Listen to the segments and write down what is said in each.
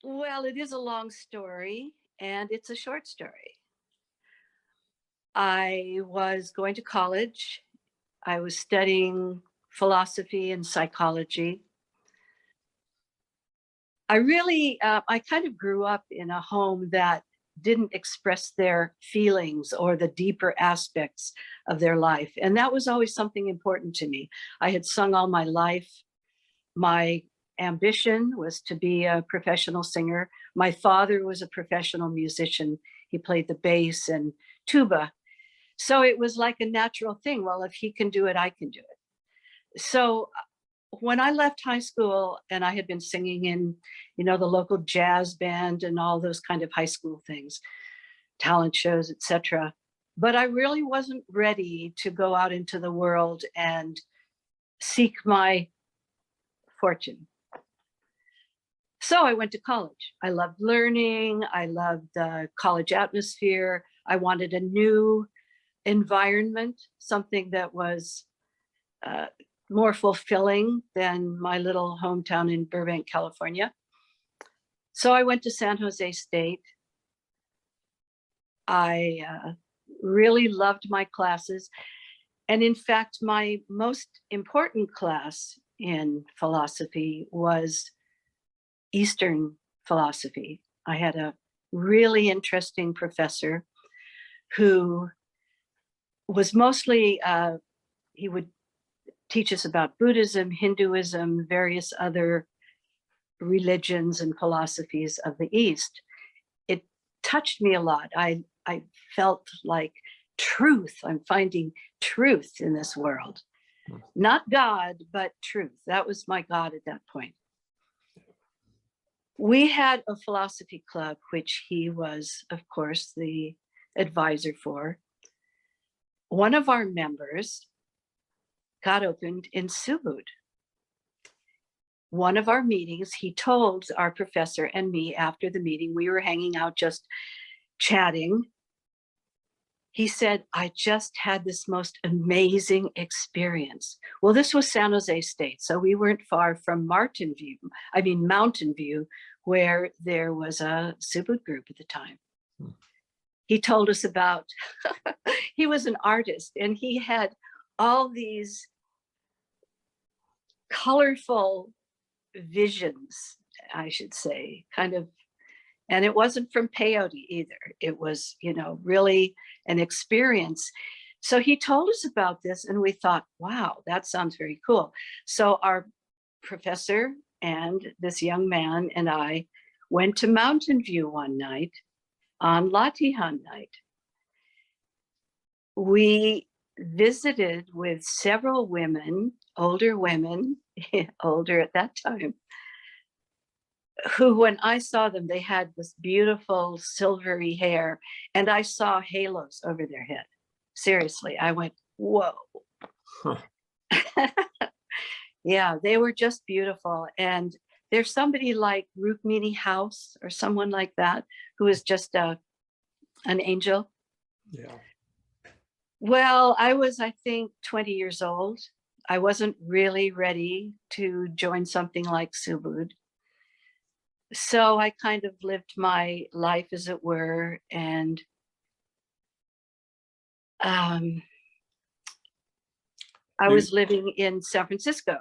Well, it is a long story and it's a short story. I was going to college. I was studying philosophy and psychology. I kind of grew up in a home that didn't express their feelings or the deeper aspects of their life. And that was always something important to me. I had sung all my life. My ambition was to be a professional singer. My father was a professional musician. He played the bass and tuba. So it was like a natural thing. Well, if he can do it, I can do it. So when I left high school and I had been singing in, the local jazz band and all those kind of high school things, talent shows, etc. But I really wasn't ready to go out into the world and seek my fortune. So I went to college. I loved learning. I loved the college atmosphere. I wanted a new environment, something that was more fulfilling than my little hometown in Burbank, California. So I went to San Jose State. I really loved my classes. And in fact, my most important class in philosophy was Eastern philosophy. I had a really interesting professor who was mostly, he would teach us about Buddhism, Hinduism, various other religions and philosophies of the East. It touched me a lot. I felt like truth. I'm finding truth in this world. Not God, but truth. That was my God at that point. We had a philosophy club, which he was, of course, the advisor for. One of our members got opened in subud. One of our meetings, he told our professor and me after the meeting, we were hanging out just chatting. He said, I just had this most amazing experience. Well, this was San Jose State, so we weren't far from Mountain View, where there was a subud group at the time. He told us about, he was an artist and he had all these colorful visions, I should say, kind of, and it wasn't from peyote either. It was, really an experience. So he told us about this and we thought, wow, that sounds very cool. So our professor and this young man and I went to Mountain View one night on Latihan night. We visited with several women, older at that time, who, when I saw them, they had this beautiful silvery hair and I saw halos over their head. Seriously, I went, whoa. Huh. Yeah, they were just beautiful. And there's somebody like Rukmini House or someone like that who is just an angel. Yeah. Well, I was, I think, 20 years old. I wasn't really ready to join something like subud. So I kind of lived my life, as it were, and I was living in San Francisco.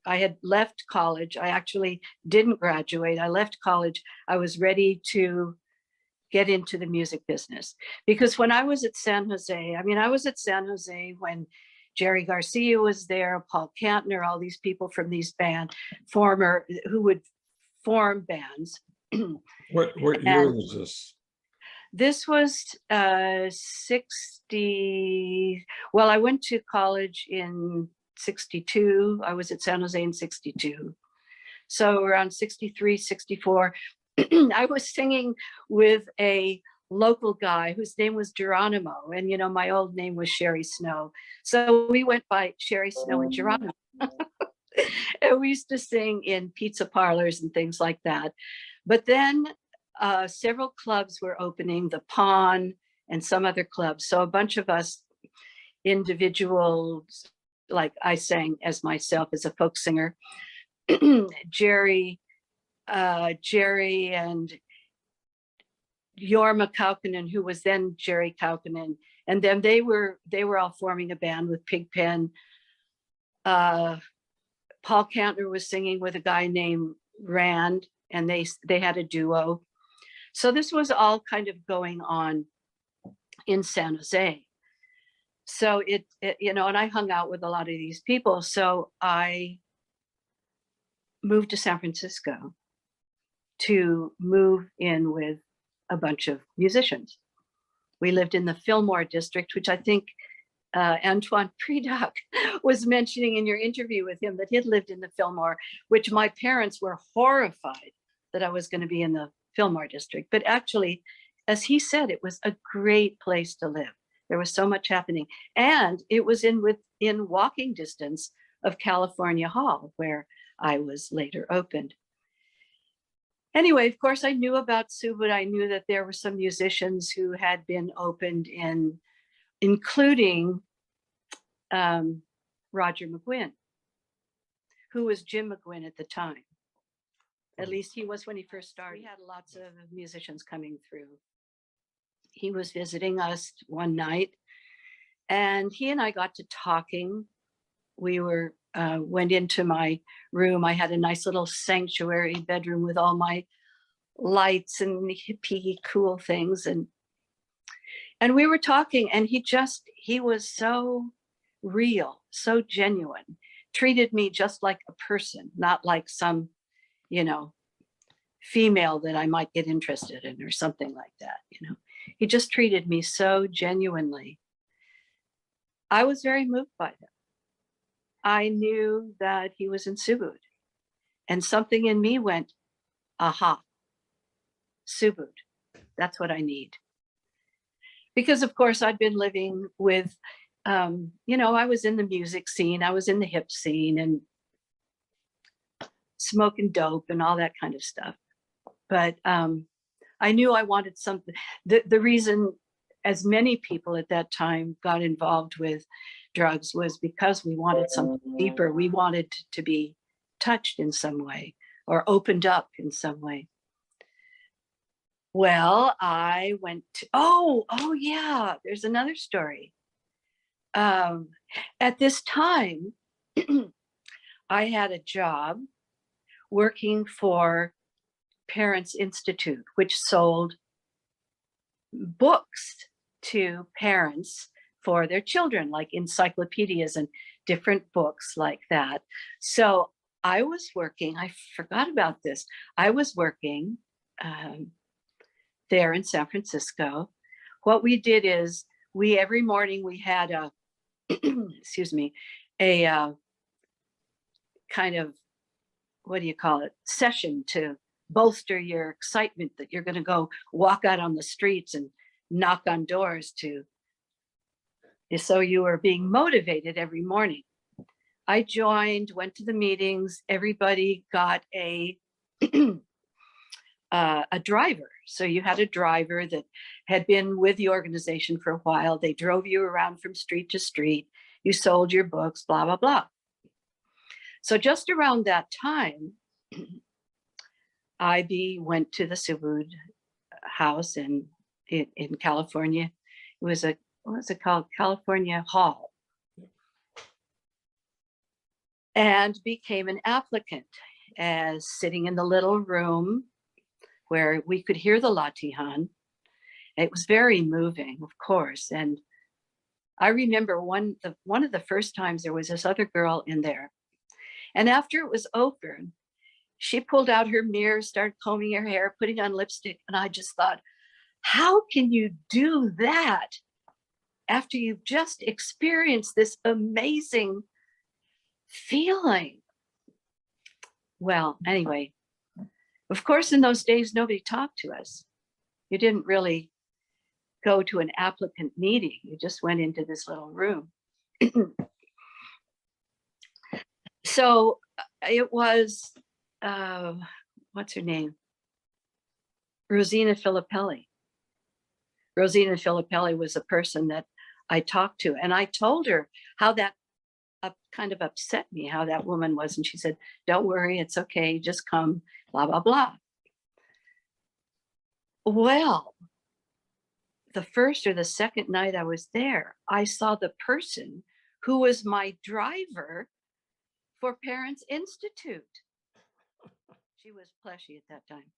I had left college. I actually didn't graduate. I left college. I was ready to get into the music business. Because when I was at San Jose, I was at San Jose when Jerry Garcia was there, Paul Kantner, all these people from these bands, who would form bands. What year was this? This was 60, well, I went to college in 62. I was at San Jose in 62. So around 63, 64, I was singing with a local guy whose name was Geronimo. And, my old name was Sherry Snow. So we went by Sherry Snow and Geronimo. And we used to sing in pizza parlors and things like that. But then several clubs were opening, the Pawn and some other clubs. So a bunch of us individuals, like I sang as myself as a folk singer. Jerry Jerry and Jorma Kaukonen, who was then Jerry Kaukonen, and then they were all forming a band with Pigpen. Paul Kantner was singing with a guy named Rand, and they had a duo. So this was all kind of going on in San Jose. So it you know, and I hung out with a lot of these people. So I moved to San Francisco to move in with a bunch of musicians. We lived in the Fillmore district, which I think Antoine Predock was mentioning in your interview with him, that he'd lived in the Fillmore, which my parents were horrified that I was going to be in the Fillmore district. But actually, as he said, it was a great place to live. There was so much happening. And it was within walking distance of California Hall, where I was later opened. Anyway, of course, I knew about subud. I knew that there were some musicians who had been opened in, including Roger McGuinn, who was Jim McGuinn at the time. At least he was when he first started. We had lots of musicians coming through. He was visiting us one night, and he and I got to talking. We went into my room. I had a nice little sanctuary bedroom with all my lights and hippie cool things, and we were talking, and he was so real, so genuine, treated me just like a person, not like some, you know, female that I might get interested in or something like that. You know, he just treated me so genuinely. I was very moved by him. I knew that he was in subud, and something in me went, aha, subud, that's what I need. Because of course I'd been living with, you know, I was in the music scene, I was in the hip scene and smoking dope and all that kind of stuff. But I knew I wanted something. The reason as many people at that time got involved with drugs was because we wanted something deeper. We wanted to be touched in some way or opened up in some way. Well, I went to, oh yeah, there's another story. At this time, I had a job working for Parents Institute, which sold books to parents for their children, like encyclopedias and different books like that. So I was working, I forgot about this. I was working there in San Francisco. What we did is every morning we had a, excuse me, a kind of, what do you call it, session to bolster your excitement that you're going to go walk out on the streets and knock on doors to. So you were being motivated every morning. I joined, went to the meetings. Everybody got a driver. So you had a driver that had been with the organization for a while. They drove you around from street to street. You sold your books, blah, blah, blah. So just around that time, I went to the subud house in California. It was a, what was it called? California Hall. And became an applicant, as sitting in the little room where we could hear the latihan. It was very moving, of course. And I remember one of the first times there was this other girl in there. And after it was over, she pulled out her mirror, started combing her hair, putting on lipstick. And I just thought, how can you do that after you've just experienced this amazing feeling? Well, anyway, of course, in those days, nobody talked to us. You didn't really go to an applicant meeting. You just went into this little room. So it was, what's her name? Rosina Filippelli. Rosina Filippelli was a person that I talked to, and I told her how that kind of upset me how that woman was. And she said, don't worry, it's okay, just come, blah, blah, blah. Well, the first or the second night I was there, I saw the person who was my driver for Parents Institute. She was Pleshy at that time.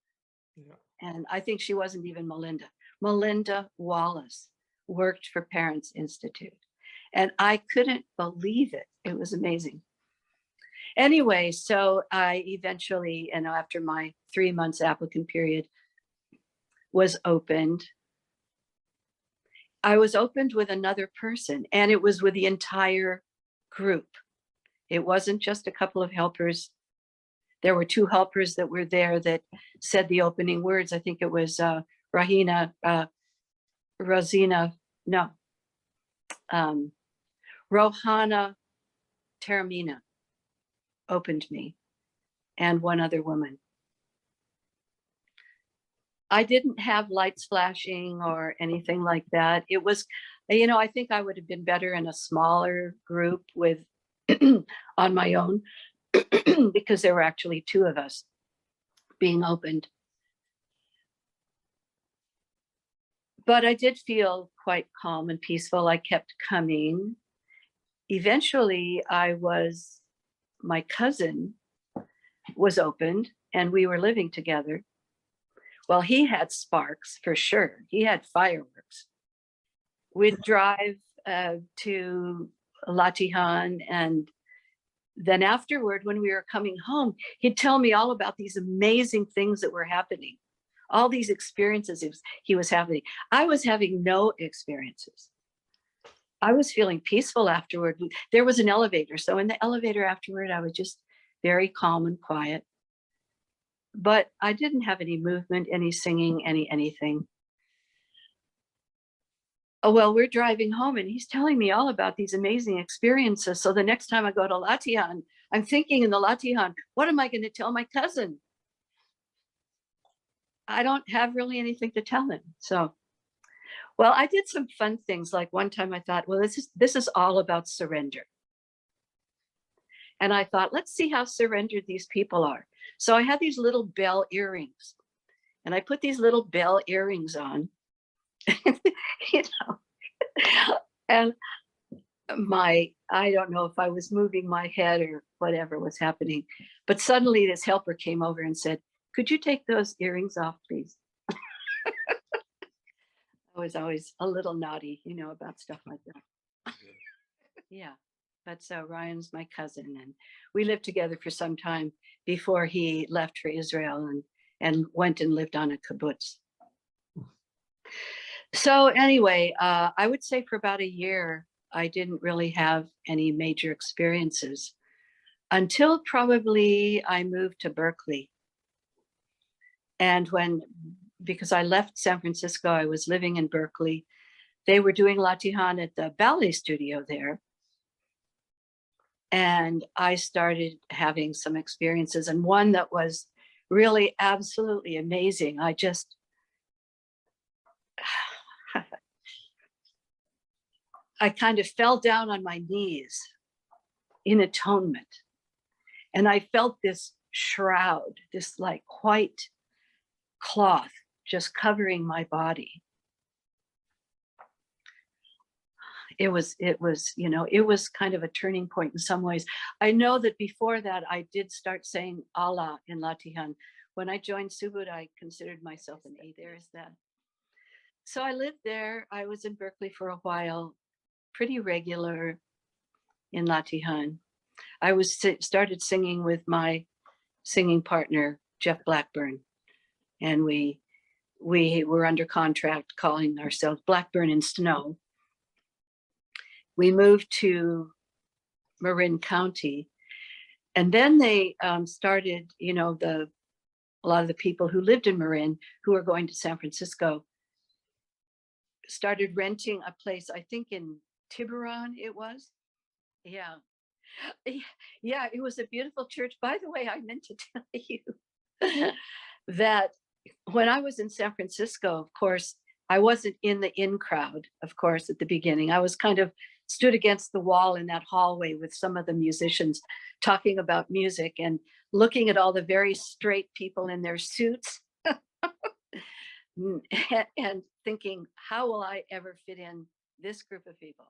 Yeah. And I think she wasn't even Melinda. Melinda Wallace worked for Parents Institute. And I couldn't believe it. It was amazing. Anyway, so I eventually, and after my 3 months applicant period was opened, I was opened with another person, and it was with the entire group. It wasn't just a couple of helpers. There were 2 helpers that were there that said the opening words. I think it was Rohana Taramina opened me, and one other woman. I didn't have lights flashing or anything like that. It was, I think I would have been better in a smaller group with on my own because there were actually 2 of us being opened. But I did feel quite calm and peaceful. I kept coming. Eventually, my cousin was opened, and we were living together. Well, he had sparks for sure. He had fireworks. We'd drive to Latihan, and then afterward, when we were coming home, he'd tell me all about these amazing things that were happening, all these experiences he was having. I was having no experiences. I was feeling peaceful afterward. There was an elevator. So in the elevator afterward, I was just very calm and quiet. But I didn't have any movement, any singing, anything. Oh, well, we're driving home and he's telling me all about these amazing experiences. So the next time I go to Latihan, I'm thinking in the Latihan, what am I going to tell my cousin? I don't have really anything to tell him. So, well, I did some fun things. Like one time I thought, well, this is all about surrender. And I thought, let's see how surrendered these people are. So I had these little bell earrings, and I put these little bell earrings on, and I don't know if I was moving my head or whatever was happening, but suddenly this helper came over and said, could you take those earrings off, please? I was always a little naughty, about stuff like that. Yeah. But so Ryan's my cousin, and we lived together for some time before he left for Israel and went and lived on a kibbutz. So anyway, I would say for about a year, I didn't really have any major experiences until probably I moved to Berkeley. And because I left San Francisco, I was living in Berkeley. They were doing Latihan at the ballet studio there. And I started having some experiences, and one that was really absolutely amazing. I kind of fell down on my knees in atonement. And I felt this shroud, this like white cloth just covering my body. It was kind of a turning point in some ways. I know that before that, I did start saying Allah in Latihan. When I joined Subud, I considered myself an atheist. There is that. So I lived there. I was in Berkeley for a while, pretty regular in Latihan. I started singing with my singing partner, Jeff Blackburn, and we were under contract calling ourselves Blackburn in Snow. We moved to Marin County, and then they started, a lot of the people who lived in Marin who were going to San Francisco started renting a place, I think in Tiburon it was. Yeah. Yeah, it was a beautiful church. By the way, I meant to tell you that when I was in San Francisco, of course, I wasn't in the in crowd, of course, at the beginning. I was kind of stood against the wall in that hallway with some of the musicians talking about music and looking at all the very straight people in their suits and thinking, how will I ever fit in this group of people?